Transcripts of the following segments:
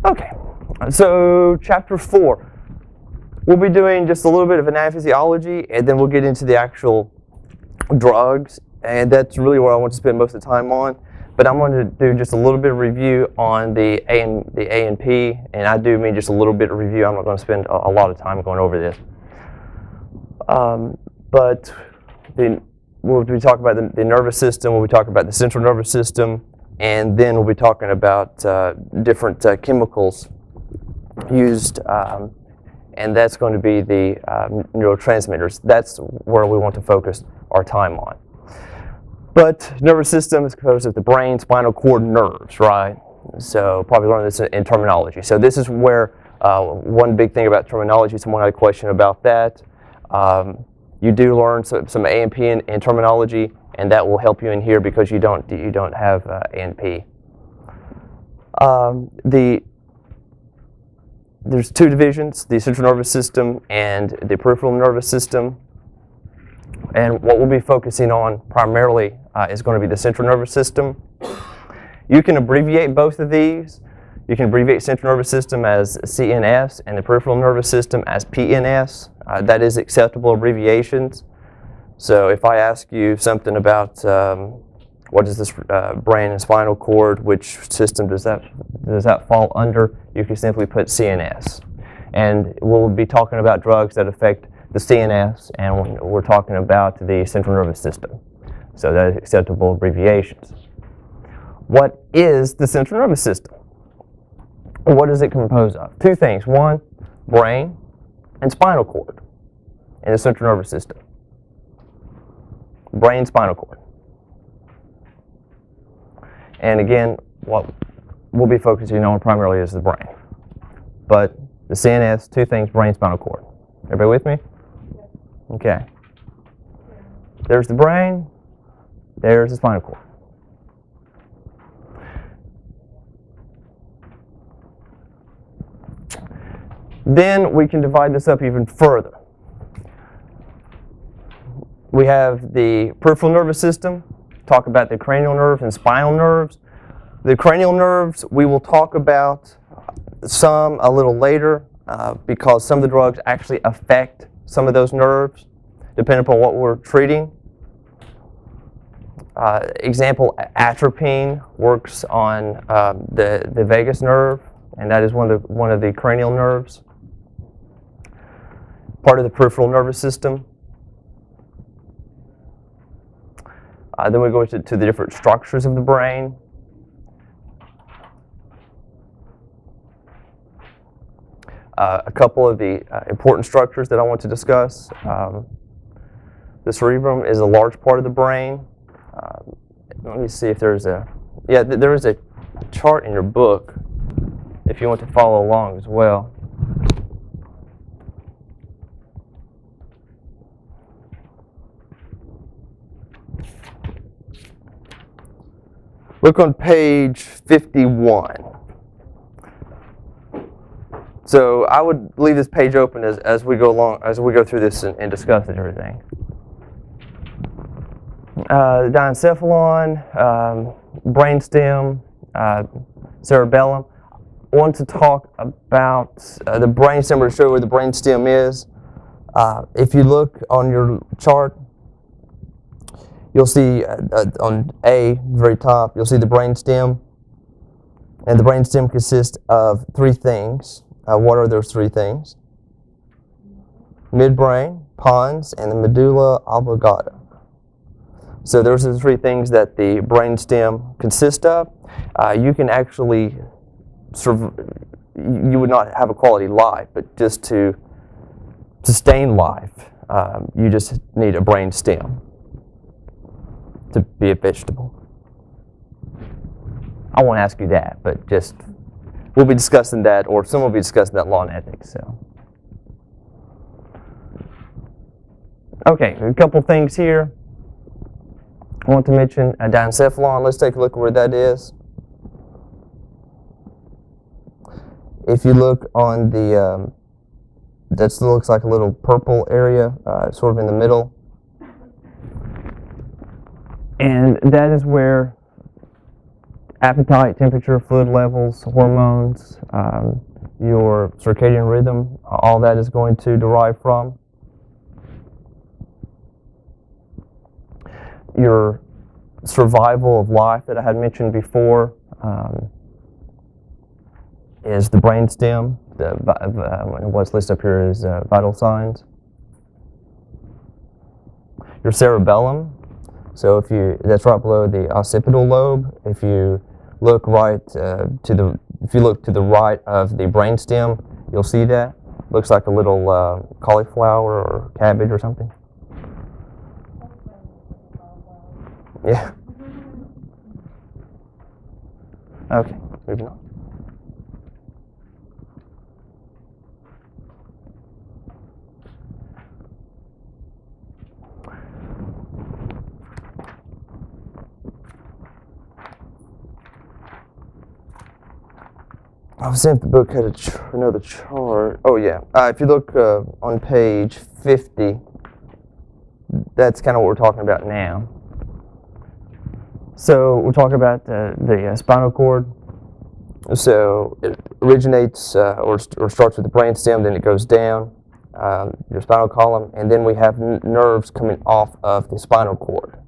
Okay, so chapter 4. We'll be doing just a little bit of anaphysology, and then we'll get into the actual drugs, and that's really what I want to spend most of the time on. But I'm going to do just a little bit of review on the A and P, and I do mean just a little bit of review. I'm not going to spend a lot of time going over this. But we'll be talking about the nervous system, we'll be talking about the central nervous system, and then we'll be talking about different chemicals used, and that's going to be the neurotransmitters. That's where we want to focus our time on. But nervous system is composed of the brain, spinal cord, nerves, right? So probably learn this in terminology. So this is where one big thing about terminology, someone had a question about that. You do learn some A and P in terminology, and that will help you in here because you don't have A and P. There's two divisions, the central nervous system and the peripheral nervous system. And what we'll be focusing on primarily is going to be the central nervous system. You can abbreviate both of these. You can abbreviate central nervous system as CNS and the peripheral nervous system as PNS. That is acceptable abbreviations. So if I ask you something about what is this brain and spinal cord, which system does that fall under, you can simply put CNS. And we'll be talking about drugs that affect the CNS, and we're talking about the central nervous system. So that is acceptable abbreviations. What is the central nervous system? What is it composed of? Two things. One, brain and spinal cord in the central nervous system. Brain, spinal cord. And again, what we'll be focusing on primarily is the brain. But the CNS, two things, brain, spinal cord. Everybody with me? Okay. There's the brain, there's the spinal cord. Then we can divide this up even further. We have the peripheral nervous system, talk about the cranial nerves and spinal nerves. The cranial nerves we will talk about some a little later because some of the drugs actually affect some of those nerves, depending upon what we're treating. Example, atropine works on the vagus nerve, and that is one of the cranial nerves, part of the peripheral nervous system. Then we go to the different structures of the brain. A couple of the important structures that I want to discuss. The cerebrum is a large part of the brain. Let me see if there's there is a chart in your book if you want to follow along as well. Look on page 51. So I would leave this page open as we go along, as we go through this and discuss it, everything. Diencephalon, brainstem, cerebellum. I want to talk about the brainstem, to show you where the brainstem is. If you look on your chart, you'll see on A, very top, you'll see the brainstem. And the brainstem consists of three things. What are those three things? Midbrain, pons, and the medulla oblongata. So those are the three things that the brainstem consists of. You can actually, you would not have a quality life, but just to sustain life, you just need a brainstem to be a vegetable. I won't ask you that, but just we'll be discussing that, or someone will be discussing that law and ethics. So, okay, a couple things here. I want to mention a diencephalon. Let's take a look at where that is. If you look on the, that looks like a little purple area, sort of in the middle. And that is where appetite, temperature, fluid levels, hormones, your circadian rhythm, all that is going to derive from. Your survival of life that I had mentioned before is the brainstem. What's listed up here is vital signs. Your cerebellum. So that's right below the occipital lobe. If you look if you look to the right of the brainstem, you'll see that. Looks like a little cauliflower or cabbage or something. Yeah. Okay, moving on. I was saying if the book had another chart. Oh yeah, if you look on page 50, that's kind of what we're talking about now. So we're talking about the spinal cord. So it originates or starts with the brainstem, then it goes down your spinal column, and then we have nerves coming off of the spinal cord.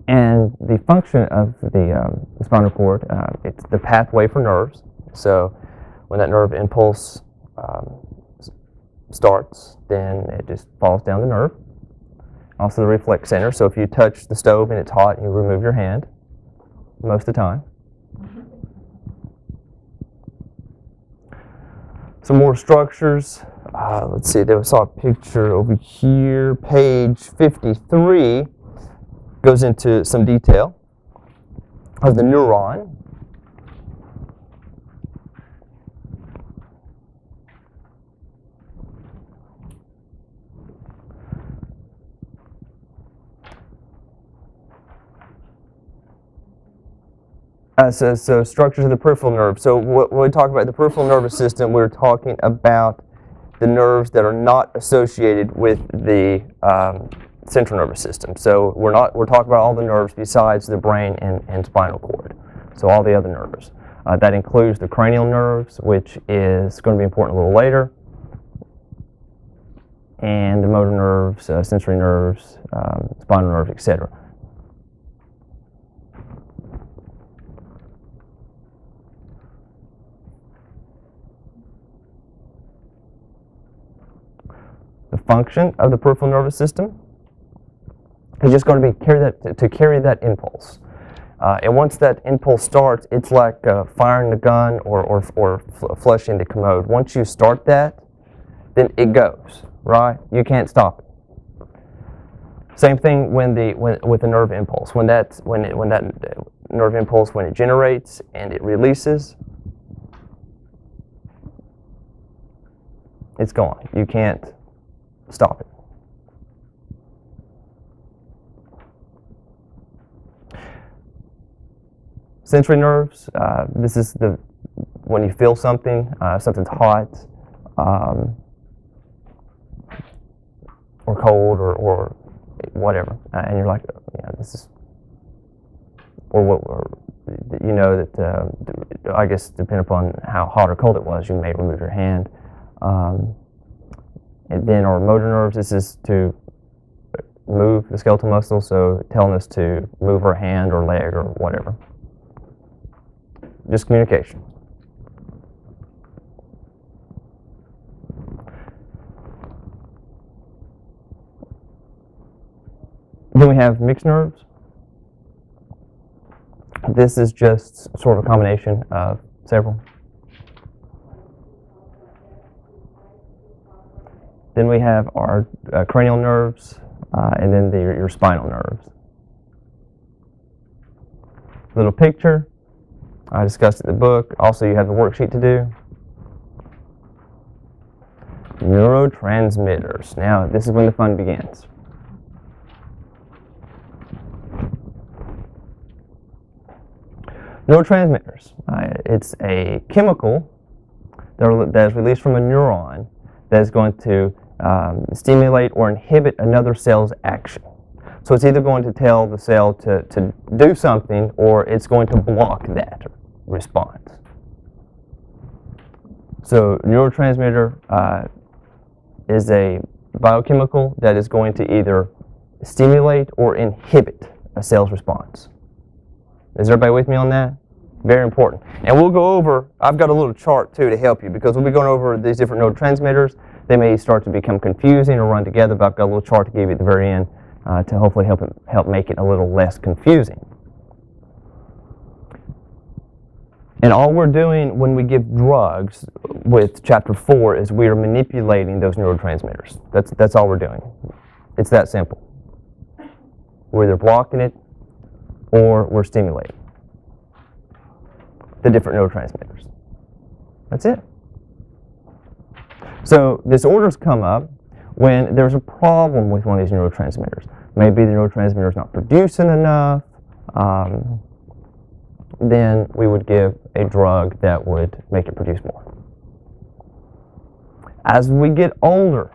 And the function of the spinal cord, it's the pathway for nerves. So when that nerve impulse starts, then it just falls down the nerve. Also the reflex center. So if you touch the stove and it's hot, you remove your hand most of the time. Some more structures. Let's see, I saw a picture over here. Page 53 goes into some detail of the neuron. So structures of the peripheral nerve. So when we talk about the peripheral nervous system, we're talking about the nerves that are not associated with the central nervous system. So we're talking about all the nerves besides the brain and spinal cord. So all the other nerves. That includes the cranial nerves, which is going to be important a little later, and the motor nerves, sensory nerves, spinal nerves, etc. The function of the peripheral nervous system is just going to be carry that impulse. And once that impulse starts, it's like firing the gun or flushing the commode. Once you start that, then it goes, right? You can't stop it. Same thing with the nerve impulse. When that nerve impulse, when it generates and it releases, it's gone. You can't stop it. Sensory nerves, this is when you feel something, something's hot, or cold, or whatever, and you're like, yeah, this is, or you know that, I guess depending upon how hot or cold it was, you may remove your hand. And then our motor nerves, this is to move the skeletal muscle, so telling us to move our hand or leg or whatever. Just communication. Then we have mixed nerves. This is just sort of a combination of several. Then we have our cranial nerves, and then your spinal nerves. Little picture. I discussed it in the book. Also, you have the worksheet to do. Neurotransmitters. Now, this is when the fun begins. Neurotransmitters. It's a chemical that is released from a neuron that is going to stimulate or inhibit another cell's action. So it's either going to tell the cell to do something, or it's going to block that response. So neurotransmitter is a biochemical that is going to either stimulate or inhibit a cell's response. Is everybody with me on that? Very important. And we'll go over, I've got a little chart too to help you, because we'll be going over these different neurotransmitters. They may start to become confusing or run together, but I've got a little chart to give you at the very end to hopefully help make it a little less confusing. And all we're doing when we give drugs with Chapter 4 is we are manipulating those neurotransmitters. That's all we're doing. It's that simple. We're either blocking it or we're stimulating the different neurotransmitters. That's it. So disorders come up when there's a problem with one of these neurotransmitters. Maybe the neurotransmitter is not producing enough. Then we would give a drug that would make it produce more. As we get older,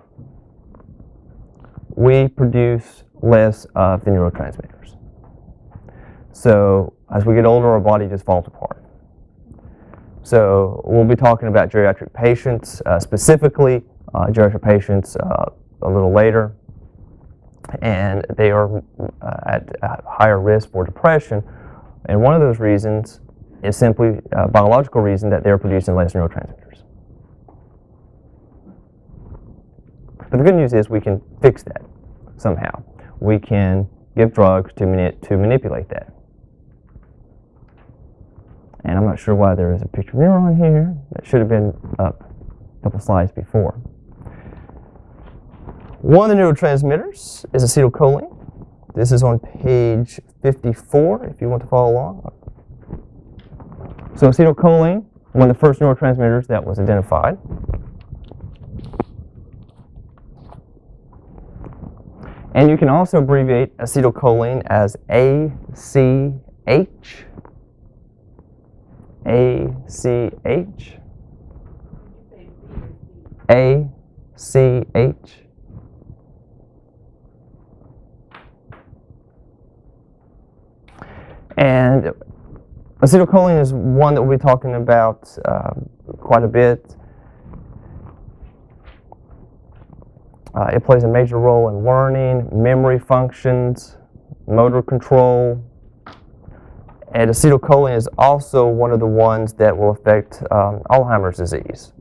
we produce less of the neurotransmitters. So as we get older, our body just falls apart. So we'll be talking about geriatric patients, specifically geriatric patients a little later, and they are at higher risk for depression. And one of those reasons is simply a biological reason that they're producing less neurotransmitters. But the good news is we can fix that somehow. We can give drugs to manipulate that. And I'm not sure why there is a picture neuron here. That should have been up a couple slides before. One of the neurotransmitters is acetylcholine. This is on page 54, if you want to follow along. So acetylcholine, one of the first neurotransmitters that was identified. And you can also abbreviate acetylcholine as ACH. ACH. ACH. And acetylcholine is one that we'll be talking about quite a bit. It plays a major role in learning, memory functions, motor control. And acetylcholine is also one of the ones that will affect Alzheimer's disease.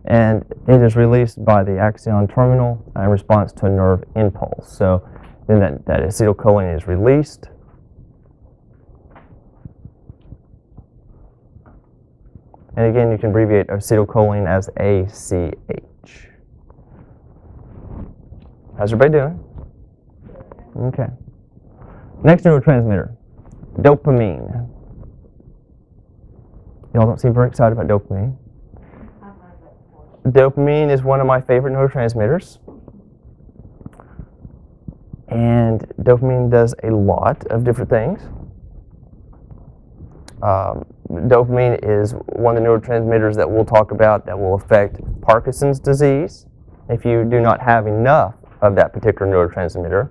And it is released by the axon terminal in response to a nerve impulse. So then that acetylcholine is released. And again, you can abbreviate acetylcholine as ACH. How's everybody doing? Okay. Next neurotransmitter, dopamine. Y'all don't seem very excited about dopamine. Dopamine is one of my favorite neurotransmitters. And dopamine does a lot of different things. Dopamine is one of the neurotransmitters that we'll talk about that will affect Parkinson's disease if you do not have enough of that particular neurotransmitter.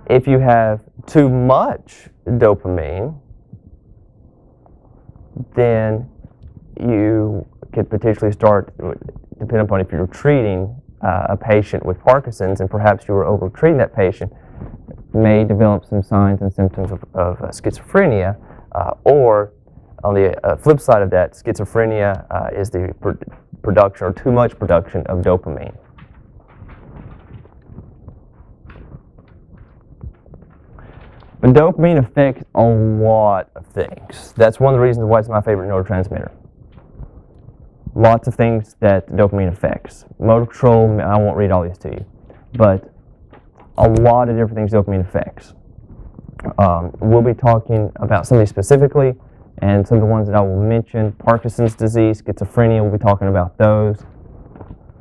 If you have too much dopamine, then you could potentially start, depending upon if you're treating a patient with Parkinson's and perhaps you were over-treating that patient, may develop some signs and symptoms of schizophrenia, or on the flip side of that, schizophrenia is the production or too much production of dopamine. But dopamine affects a lot of things. That's one of the reasons why it's my favorite neurotransmitter. Lots of things that dopamine affects. Motor control, I won't read all these to you, but a lot of different things dopamine affects. We'll be talking about some of these specifically, and some of the ones that I will mention. Parkinson's disease, schizophrenia, we'll be talking about those.